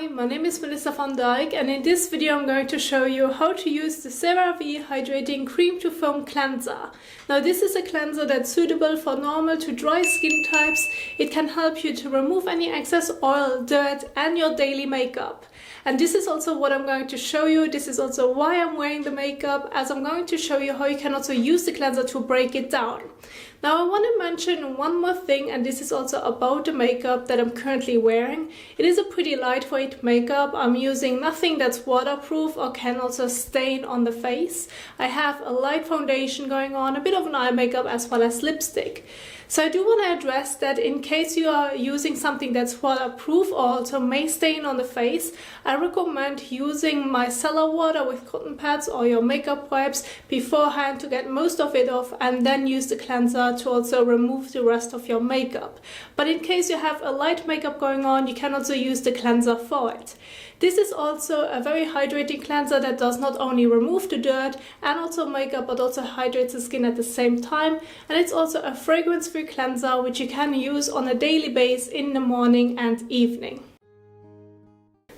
Hi, my name is Melissa van Dijk, and in this video I'm going to show you how to use the CeraVe Hydrating Cream-to-Foam Cleanser. Now this is a cleanser that's suitable for normal to dry skin types. It can help you to remove any excess oil, dirt and your daily makeup. And this is also what I'm going to show you. This is also why I'm wearing the makeup, as I'm going to show you how you can also use the cleanser to break it down. Now I want to mention one more thing, and this is also about the makeup that I'm currently wearing. It is a pretty lightweight makeup. I'm using nothing that's waterproof or can also stain on the face. I have a light foundation going on, a bit of an eye makeup as well as lipstick. So I do want to address that in case you are using something that's waterproof or also may stain on the face, I recommend using micellar water with cotton pads or your makeup wipes beforehand to get most of it off, and then use the cleanser to also remove the rest of your makeup. But in case you have a light makeup going on, you can also use the cleanser for it. This is also a very hydrating cleanser that does not only remove the dirt and also makeup, but also hydrates the skin at the same time. And it's also a fragrance-free cleanser which you can use on a daily basis in the morning and evening.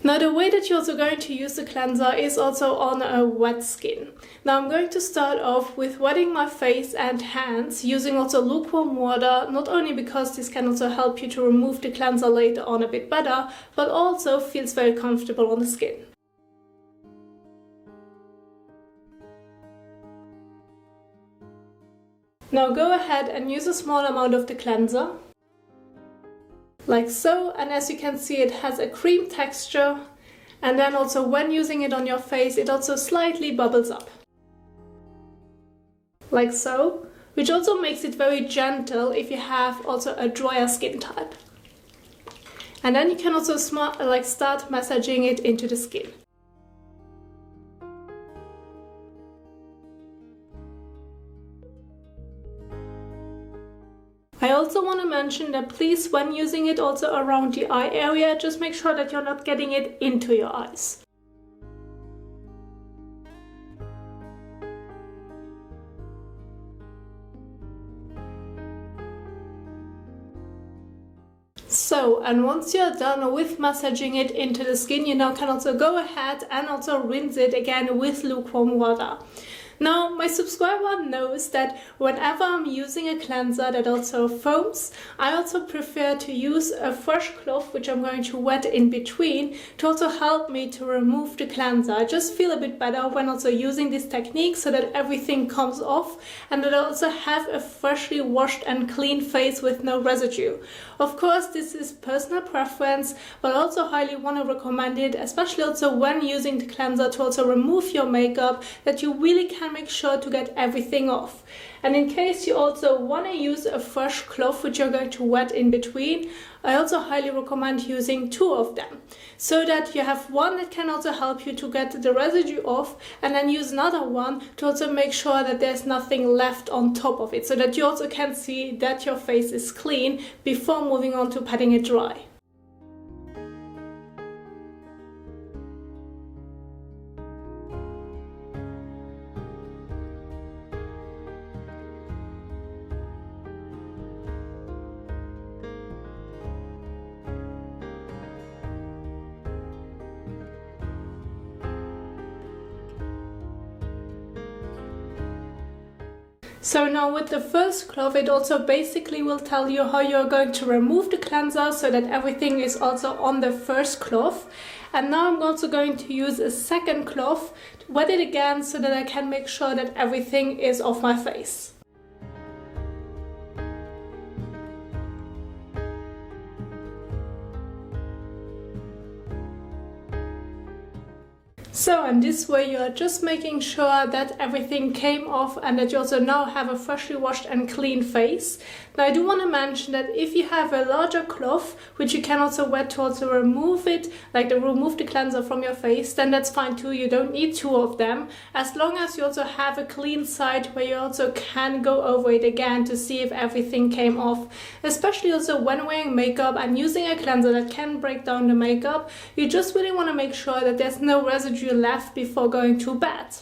Now the way that you're also going to use the cleanser is also on a wet skin. Now I'm going to start off with wetting my face and hands using also lukewarm water, not only because this can also help you to remove the cleanser later on a bit better, but also feels very comfortable on the skin. Now go ahead and use a small amount of the cleanser, like so, and as you can see it has a cream texture, and then also when using it on your face it also slightly bubbles up. Like so, which also makes it very gentle if you have also a drier skin type. And then you can also start massaging it into the skin. I also want to mention that please, when using it also around the eye area, just make sure that you're not getting it into your eyes. So, and once you're done with massaging it into the skin, you now can also go ahead and also rinse it again with lukewarm water. Now, my subscriber knows that whenever I'm using a cleanser that also foams, I also prefer to use a fresh cloth, which I'm going to wet in between, to also help me to remove the cleanser. I just feel a bit better when also using this technique so that everything comes off and that I also have a freshly washed and clean face with no residue. Of course, this is personal preference, but I also highly want to recommend it, especially also when using the cleanser, to also remove your makeup, that you really can make sure to get everything off. And in case you also want to use a fresh cloth which you're going to wet in between, I also highly recommend using two of them, so that you have one that can also help you to get the residue off, and then use another one to also make sure that there's nothing left on top of it, so that you also can see that your face is clean before moving on to patting it dry. So now with the first cloth, it also basically will tell you how you're going to remove the cleanser so that everything is also on the first cloth. And now I'm also going to use a second cloth to wet it again so that I can make sure that everything is off my face. So, and this way you are just making sure that everything came off and that you also now have a freshly washed and clean face. Now I do want to mention that if you have a larger cloth, which you can also wet to also remove it, like to remove the cleanser from your face, then that's fine too. You don't need two of them, as long as you also have a clean side where you also can go over it again to see if everything came off. Especially also when wearing makeup and using a cleanser that can break down the makeup, you just really want to make sure that there's no residue left before going to bed.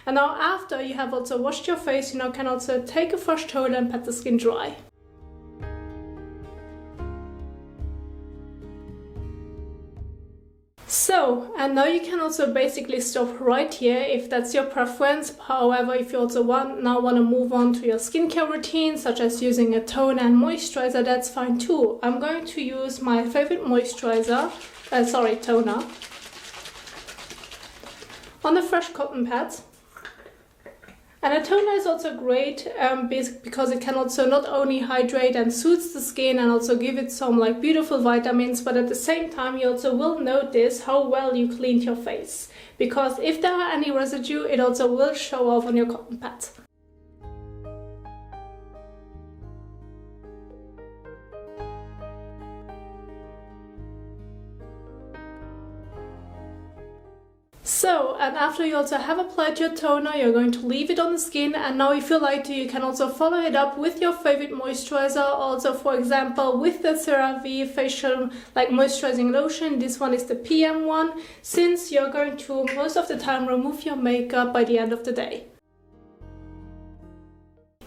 And now after you have also washed your face, you now can also take a fresh towel and pat the skin dry. So, and now you can also basically stop right here if that's your preference. However, if you also want to move on to your skincare routine, such as using a toner and moisturizer, that's fine too. I'm going to use my favorite toner on the fresh cotton pads. And a toner is also great because it can also not only hydrate and soothe the skin and also give it some like beautiful vitamins, but at the same time you also will notice how well you cleaned your face. Because if there are any residue, it also will show off on your cotton pads. So, and after you also have applied your toner, you're going to leave it on the skin, and now if you like to, you can also follow it up with your favorite moisturizer. Also, for example, with the CeraVe facial moisturizing lotion. This one is the PM one, since you're going to most of the time remove your makeup by the end of the day.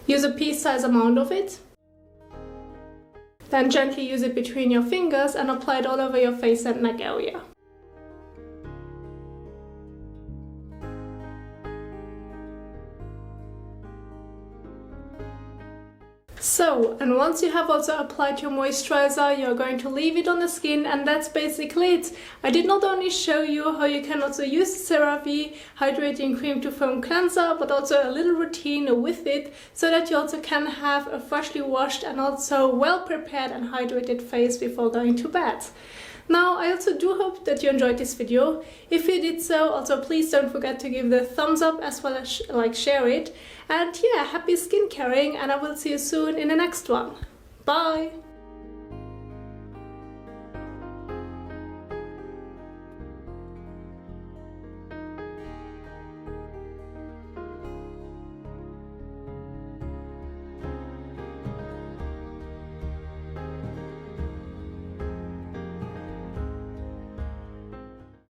Use a pea-sized amount of it. Then gently use it between your fingers and apply it all over your face and neck area. So, and once you have also applied your moisturizer, you're going to leave it on the skin, and that's basically it. I did not only show you how you can also use the CeraVe Hydrating Cream-to-Foam Cleanser, but also a little routine with it, so that you also can have a freshly washed and also well prepared and hydrated face before going to bed. Now, I also do hope that you enjoyed this video. If you did so, also please don't forget to give the thumbs up as well as share it. And yeah, happy skincaring, and I will see you soon in the next one. Bye!